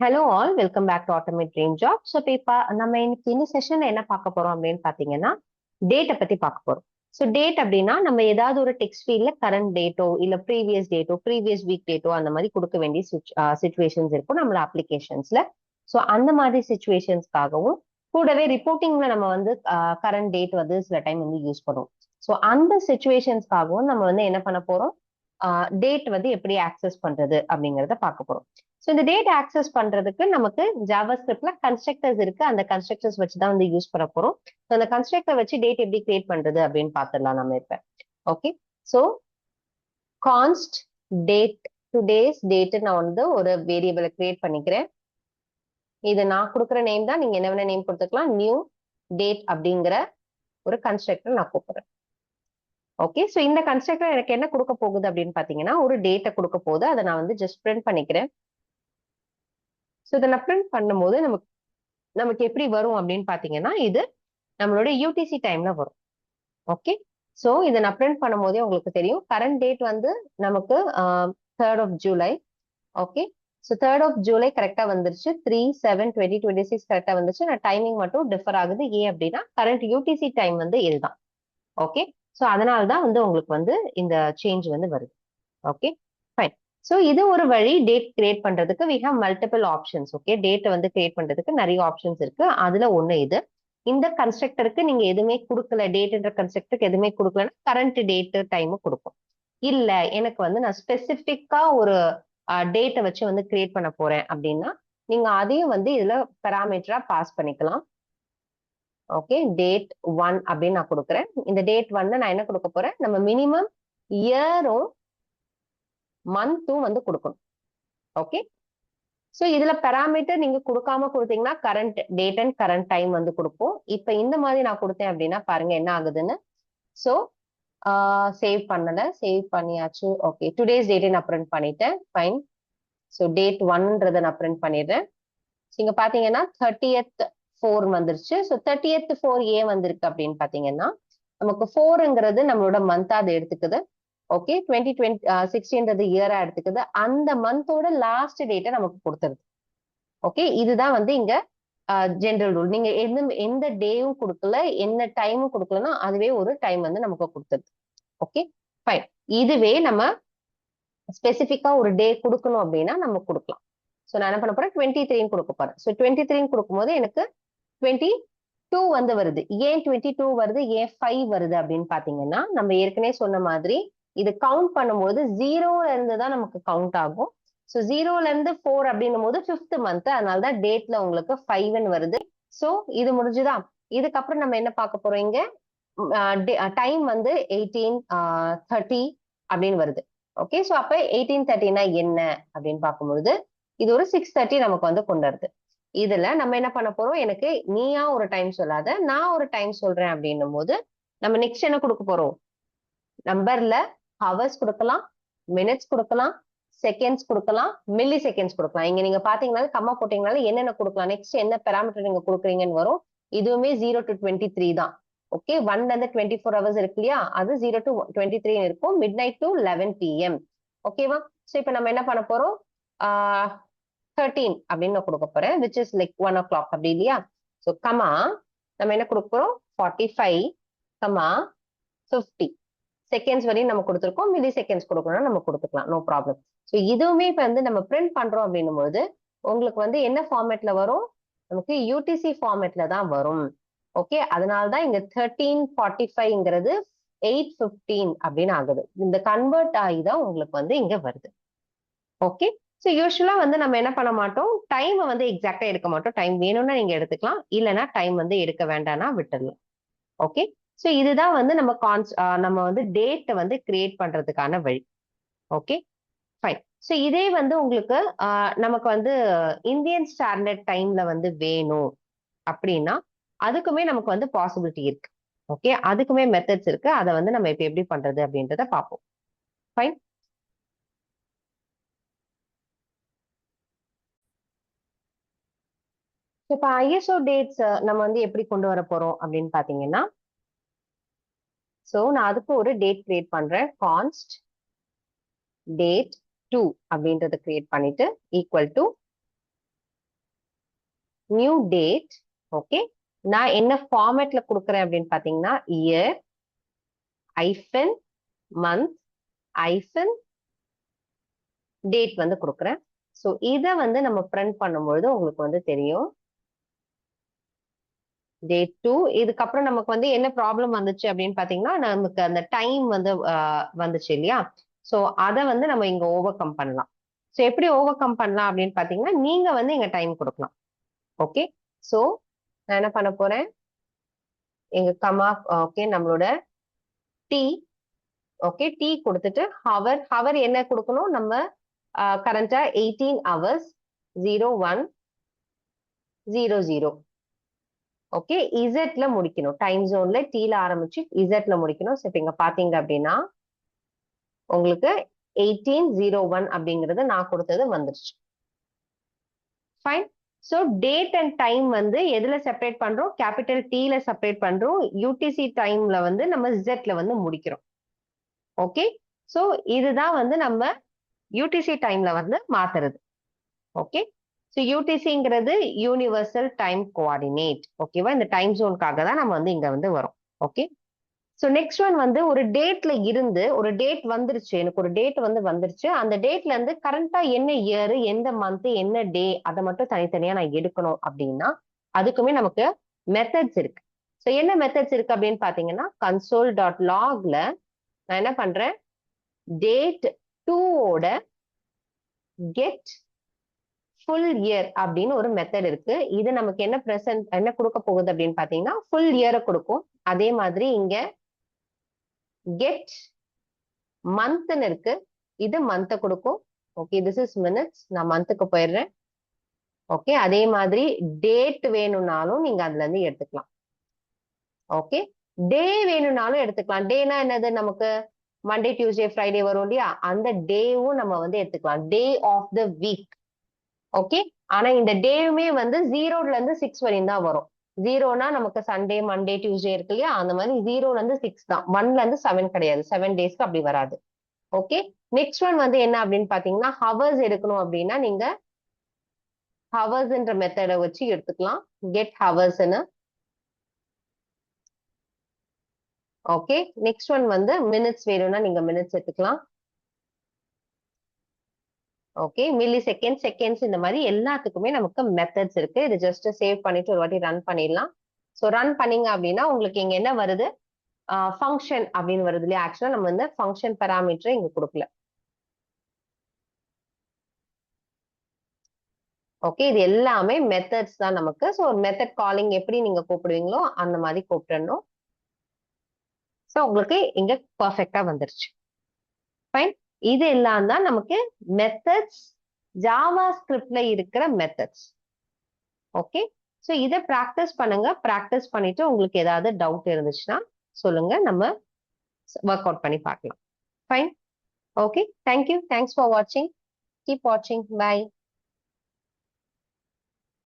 Hello all welcome back to automate dream job. So இப்போ நம்ம இன்னைக்கு இந்த செஷன்ல என்ன பார்க்க போறோம் அப்படின்னு பார்த்தீங்கன்னா டேட்டை பத்தி பார்க்க போறோம். ஸோ டேட் அப்படின்னா நம்ம ஏதாவது ஒரு டெக்ஸ்ட் ஃபீல்ட்ல கரண்ட் டேட்டோ இல்ல ப்ரீவியஸ் வீக் டேட்டோ அந்த மாதிரி கொடுக்க வேண்டிய சுச்சுவேஷன்ஸ் இருக்கும் நம்மள அப்ளிகேஷன்ஸ்ல. ஸோ அந்த மாதிரி சுச்சுவேஷன்ஸ்க்காகவும் கூடவே ரிப்போர்ட்டிங்ல நம்ம வந்து கரண்ட் டேட் வந்து சில டைம் வந்து யூஸ் பண்ணுவோம். ஸோ அந்த சுச்சுவேஷன்ஸ்க்காகவும் நம்ம வந்து என்ன பண்ண போறோம், டேட் வந்து எப்படி ஆக்சஸ் பண்றது அப்படிங்கறத பார்க்க போறோம். ஸோ இந்த டேட் ஆக்சஸ் பண்றதுக்கு நமக்கு ஜாவா ஸ்கிரிப்ட்ல கன்ஸ்ட்ரக்டர்ஸ் இருக்கு. அந்த கன்ஸ்ட்ரக்டர்ஸ் வச்சு தான் வந்து யூஸ் பண்ண போறோம். ஸோ அந்த கன்ஸ்ட்ரக்டர் வச்சு டேட் எப்படி கிரியேட் பண்றது அப்படின்னு பார்த்துடலாம் நம்ம இப்ப. Okay, so கான்ஸ்ட் date today's date நான் வந்து ஒரு வேரியபிளை கிரியேட் பண்ணிக்கிறேன். இது நான் கொடுக்குற நேம் தான், நீங்க என்ன வேணா நேம் கொடுத்துக்கலாம். நியூ டேட் அப்படிங்கிற ஒரு கன்ஸ்ட்ரக்டர் நான் கூப்பிடுறேன். ஓகே, ஸோ இந்த கன்ஸ்ட்ரக்டர் எனக்கு என்ன கொடுக்க போகுது அப்படின்னு பாத்தீங்கன்னா ஒரு டேட்டை கொடுக்க போகுது. அதை நான் வந்து ஜஸ்ட் பிரிண்ட் பண்ணிக்கிறேன். ஸோ இதை நான் பிரிண்ட் பண்ணும்போது நமக்கு நமக்கு எப்படி வரும் அப்படின்னு பாத்தீங்கன்னா இது நம்மளோட யூடிசி டைம்ல வரும். ஓகே, ஸோ இதை நான் பிரிண்ட் பண்ணும் போதே உங்களுக்கு தெரியும் கரண்ட் டேட் வந்து நமக்கு 3rd of July. Okay, so 3rd of July கரெக்டா வந்துருச்சு. 3/7/2026 கரெக்டா வந்துச்சு. நான் டைமிங் மட்டும் டிஃபர் ஆகுது. ஏன் அப்படின்னா கரண்ட் யூடிசி டைம் வந்து இதுதான். ஓகே, ஸோ அதனால தான் வந்து உங்களுக்கு வந்து இந்த சேஞ்ச் வந்து வருது. Okay fine. ஸோ இது ஒரு வழி டேட் கிரியேட் பண்றதுக்கு. We have multiple options. Okay, டேட்டை வந்து கிரியேட் பண்றதுக்கு நிறைய ஆப்ஷன்ஸ் இருக்கு. அதுல ஒண்ணு இது. இந்த கன்ஸ்ட்ரக்டருக்கு நீங்க எதுவுமே கொடுக்கல, டேட்ன்ற கன்ஸ்ட்ரக்டருக்கு எதுவுமே கொடுக்கலன்னா கரண்ட் டேட் டைம் கொடுக்கும். இல்ல எனக்கு வந்து நான் ஸ்பெசிபிக்கா ஒரு டேட்டை வச்சு வந்து கிரியேட் பண்ண போறேன் அப்படின்னா நீங்க அதையும் வந்து இதுல பெராமீட்டரா பாஸ் பண்ணிக்கலாம். ஓகே, டேட் 1 அப்படின்னு நான் கொடுக்குறேன். இந்த டேட் 1 நான் என்ன கொடுக்க போறேன், நம்ம மினிமம் இயரும் மந்த்தும் வந்து கொடுக்கணும். ஓகே, ஸோ இதுல பெராமீட்டர் நீங்க கொடுக்காம கொடுத்தீங்கன்னா current date and current time வந்து கொடுப்போம். இப்ப இந்த மாதிரி நான் கொடுத்தேன் அப்படின்னா பாருங்க என்ன ஆகுதுன்னு. ஸோ சேவ் பண்ணல, சேவ் பண்ணியாச்சு. ஓகே, டுடேஸ் டேட்டை நான் பிரிண்ட் பண்ணிட்டேன். ஃபைன். ஸோ டேட் 1ன்றதை நான் பிரிண்ட் பண்ணிடுறேன். இங்க பாத்தீங்கன்னா 30th/4 வந்துருச்சு. ஸோ 30th/4 ஏன் வந்திருக்கு அப்படின்னு பாத்தீங்கன்னா நமக்கு 4ங்கிறது நம்மளோட மந்த்தா அது எடுத்துக்குது. ஓகே, 2016ன்றது இயரா எடுத்துக்குது. அந்த மந்தோட லாஸ்ட் டேட்டை நமக்கு கொடுத்துருது. ஓகே, இதுதான் வந்து இங்க ஜெனரல் ரூல். நீங்க எந்த டேவும் கொடுக்கல, என்ன டைமும் கொடுக்கலன்னா அதுவே ஒரு டைம் வந்து நமக்கு கொடுத்துருது. Okay fine. இதுவே நம்ம ஸ்பெசிபிக்கா ஒரு டே கொடுக்கணும் அப்படின்னா நம்ம கொடுக்கலாம். ஸோ நான் என்ன பண்ண போறேன், 23 கொடுக்க போறேன். ஸோ 23 கொடுக்கும்போது எனக்கு 22 வந்து வருது. ஏன் 22 வருது, ஏன் 5 வருது அப்படின்னு பாத்தீங்கன்னா நம்ம ஏற்கனவே சொன்ன மாதிரி இது கவுண்ட் பண்ணும்போது 0ல இருந்து தான் நமக்கு கவுண்ட் ஆகும். ஸோ 0ல இருந்து 4 அப்படின்னும் போது 5th மந்த், அதனாலதான் டேட்ல உங்களுக்கு 5ன்னு வருது. ஸோ இது முடிஞ்சுதான். இதுக்கப்புறம் நம்ம என்ன பார்க்க போறோம், இங்க டைம் வந்து 18:30 அப்படின்னு வருது. ஓகே, ஸோ அப்ப 18:30னா என்ன அப்படின்னு பார்க்கும்பொழுது இது ஒரு 6:30 நமக்கு வந்து கொண்டு வருது. இதுல நம்ம என்ன பண்ண போறோம், எனக்கு நீயா ஒரு டைம் சொல்லாத நான் ஒரு டைம் சொல்றேன் அப்படின்னும் போது நம்ம நெக்ஸ்ட் என்ன கொடுக்க போறோம், நம்பர்ல ஹவர்ஸ் கொடுக்கலாம், மினிட்ஸ் கொடுக்கலாம், செகண்ட்ஸ் கொடுக்கலாம், மில்லி செகண்ட்ஸ் கொடுக்கலாம். இங்க நீங்க பாத்தீங்கன்னா கம்மா போட்டீங்கனால என்னென்ன கொடுக்கலாம், நெக்ஸ்ட் என்ன பெராமீட்டர் நீங்க கொடுக்குறீங்கன்னு வரும். இதுவுமே 0 to 23 தான். ஓகே, 1ல இருந்து 24 ஹவர்ஸ் இருக்கு இல்லையா, அது 0 to 23 இருக்கும். Mid night to 11 PM. ஓகேவா. ஸோ இப்ப நம்ம என்ன பண்ண போறோம், 13 அப்படின்னு நான் கொடுக்க போறேன், விச் இஸ் லைக் 1 o'clock அப்படி இல்லையா. ஸோ கமா நம்ம என்ன கொடுக்க போறோம், 45 கமா 50 செகண்ட்ஸ் வரையும் நம்ம கொடுத்துருக்கோம். மில்லி செகண்ட்ஸ் கொடுக்கணும்னா நம்ம கொடுத்துக்கலாம், நோ ப்ராப்ளம். ஸோ இதுவுமே இப்ப வந்து நம்ம பிரிண்ட் பண்றோம் அப்படின்னும் போது உங்களுக்கு வந்து என்ன ஃபார்மேட்ல வரும், நமக்கு யூடிசி ஃபார்மேட்ல தான் வரும். ஓகே, அதனாலதான் இங்க 13:45ங்கிறது 8:15 அப்படின்னு ஆகுது. இந்த கன்வெர்ட் ஆகி தான் உங்களுக்கு வந்து இங்க வருது. ஓகே, ஸோ யூஸ்வலா வந்து நம்ம என்ன பண்ண மாட்டோம், டைம் வந்து எக்ஸாக்டா எடுக்க மாட்டோம். டைம் வேணும்னா நீங்க எடுத்துக்கலாம், இல்லைன்னா டைம் வந்து எடுக்க வேண்டாம்னா விட்டுடலாம். ஓகே, ஸோ இதுதான் வந்து நம்ம வந்து டேட்டை வந்து கிரியேட் பண்றதுக்கான வழி. Okay fine. ஸோ இதே வந்து உங்களுக்கு நமக்கு வந்து இந்தியன் ஸ்டாண்டர்ட் டைம்ல வந்து வேணும் அப்படின்னா அதுக்குமே நமக்கு வந்து பாசிபிலிட்டி இருக்கு. ஓகே, அதுக்குமே மெத்தட்ஸ் இருக்கு. அதை வந்து நம்ம இப்ப எப்படி பண்றது அப்படின்றத பார்ப்போம். ஃபைன். இப்ப ஐஎஸ்ஓ டேட்ஸ் நம்ம வந்து எப்படி கொண்டு வர போறோம் அப்படின்னு பாத்தீங்கன்னா, சோ நான் அதுக்கு ஒரு டேட் கிரியேட் பண்றேன். கான்ஸ்ட் டேட் 2 அப்படின்றத கிரியேட் பண்ணிட்டு equal to new date. Okay, நான் என்ன ஃபார்மேட்ல கொடுக்குறேன் அப்படின்னு பாத்தீங்கன்னா இயர் ஐஃபன் மந்த் ஐஃபன் டேட் வந்து கொடுக்குறேன். ஸோ இதை வந்து நம்ம பிரிண்ட் பண்ணும்பொழுது உங்களுக்கு வந்து தெரியும் டேட் 2. இதுக்கப்புறம் நமக்கு வந்து என்ன ப்ராப்ளம் வந்துச்சு அப்படின்னு பாத்தீங்கன்னா நமக்கு அந்த டைம் வந்து வந்துச்சு இல்லையா? ஸோ அதை வந்து நம்ம இங்க ஓவர் கம் பண்ணலாம். ஸோ எப்படி ஓவர் கம் பண்ணலாம் அப்படின்னு பாத்தீங்கன்னா நீங்க வந்து இங்க டைம் கொடுக்கலாம். ஓகே, ஸோ நான் என்ன பண்ண போறேன், எங்க கமா ஓகே நம்மளோட டி. ஓகே, டி கொடுத்துட்டு ஹவர். ஹவர் என்ன கொடுக்கணும், நம்ம கரண்டா 18 hours 0100. ஓகே, இசட்ல முடிக்கணும். டைம் ஜோன்ல டீல ஆரம்பிச்சு இசட்ல முடிக்கணும். ஸோ இங்க பாத்தீங்க அப்படின்னா உங்களுக்கு 1801 அப்படிங்கிறது நான் கொடுத்தது வந்துருச்சு. Fine. So date and time வந்து எதுல செப்பரேட் பண்றோம், கேபிட்டல் டீல செப்பரேட் பண்றோம். யூடிசி டைம்ல வந்து நம்ம இசட்ல வந்து முடிக்கிறோம். ஓகே, ஸோ இதுதான் வந்து நம்ம யூடிசி டைம்ல வந்து மாத்துறது. ஓகே, ஸோ யூடிசிங்கிறது யூனிவர்சல் டைம் கோஆர்டினேட். ஓகேவா? இந்த டைம் ஜோனுக்காக தான் நம்ம வந்து இங்க வந்து வரும். ஓகே, ஸோ நெக்ஸ்ட் ஒன் வந்து ஒரு டேட்ல இருந்து ஒரு டேட் வந்துருச்சு, எனக்கு ஒரு டேட் வந்து வந்துருச்சு. அந்த டேட்ல இருந்து கரண்டா என்ன இயர், எந்த மந்த், என்ன டே, அதை மட்டும் தனித்தனியா நான் எடுக்கணும் அப்படின்னா அதுக்குமே நமக்கு மெத்தட்ஸ் இருக்கு. ஸோ என்ன மெத்தட்ஸ் இருக்கு அப்படின்னு பாத்தீங்கன்னா console.logல நான் என்ன பண்றேன், டேட் 2ஓட கெட் ஃபுல் இயர் அப்படின்னு ஒரு மெத்தட் இருக்கு. இது நமக்கு என்ன கொடுக்க போகுது அப்படின்னு பாத்தீங்கன்னா ஃபுல் இயரை கொடுக்கும். அதே மாதிரி இங்க கெட் மந்த்னு இருக்கு, இது மந்த் கொடுக்கும். ஓகே, திஸ் இஸ் மினிட்ஸ், நான் மந்த்துக்கு போயிடுறேன். ஓகே, அதே மாதிரி டேட் வேணும்னாலும் நீங்க அதுல இருந்து எடுத்துக்கலாம். ஓகே, டே வேணும்னாலும் எடுத்துக்கலாம். டேனா என்னது, நமக்கு மண்டே டியூஸ்டே ஃப்ரைடே வரும் இல்லையா, அந்த டேவும் நம்ம வந்து எடுத்துக்கலாம். Day of the week. Okay, ஆனா இந்த டேவுமே வந்து 0ல இருந்து 6 வரையும் தான் வரும். 0னா நமக்கு சண்டே மண்டே டியூஸ்டே இருக்கு இல்லையா, அந்த மாதிரி 0ல இருந்து 6 தான். 1ல இருந்து 7 கிடையாது. 7 டேஸ்க்கு அப்படி வராது. ஓகே, நெக்ஸ்ட் ஒன் வந்து என்ன அப்படின்னு பாத்தீங்கன்னா ஹவர்ஸ் எடுக்கணும் அப்படின்னா நீங்க ஹவர்ஸ்ன்ற மெத்தடை வச்சு எடுத்துக்கலாம். கெட் ஹவர்ஸ்னு. ஓகே, நெக்ஸ்ட் ஒன் வந்து மினிட்ஸ் வேணும்னா நீங்க மினிட்ஸ் எடுத்துக்கலாம். ஓகே, மில்லி செகண்ட், செகண்ட்ஸ், இந்த மாதிரி எல்லாத்துக்குமே நமக்கு மெத்தட்ஸ் இருக்கு. இது ஜஸ்ட் சேவ் பண்ணிட்டு ஒரு வாட்டி ரன் பண்ணிடலாம். ஸோ ரன் பண்ணீங்க அப்படின்னா உங்களுக்கு இங்க என்ன வருது, ஃபங்க்ஷன் அப்படின்னு வருது இல்லையா. ஆக்சுவலா நம்ம வந்து ஃபங்க்ஷன் பேராமீட்டர் இங்க கொடுக்கல. ஓகே, இது எல்லாமே மெத்தட்ஸ் தான் நமக்கு. ஸோ மெத்தட் காலிங் எப்படி நீங்க கூப்பிடுவீங்களோ அந்த மாதிரி கூப்பிடணும். ஸோ உங்களுக்கு இங்க பர்ஃபெக்டா வந்துருச்சு. ஃபைன். இது எல்லாம் தான் நமக்கு மெத்தட்ஸ், ஜாவா ஸ்கிரிப்ட்ல இருக்கிற மெத்தட்ஸ். ஓகே, ஸோ இதை ப்ராக்டிஸ் பண்ணுங்க. ப்ராக்டிஸ் பண்ணிட்டு உங்களுக்கு ஏதாவது டவுட் இருந்துச்சுன்னா சொல்லுங்க, நம்ம ஒர்க் அவுட் பண்ணி பார்க்கலாம். Fine. Okay, thank you. Thanks for வாட்சிங். கீப் வாட்சிங். பை.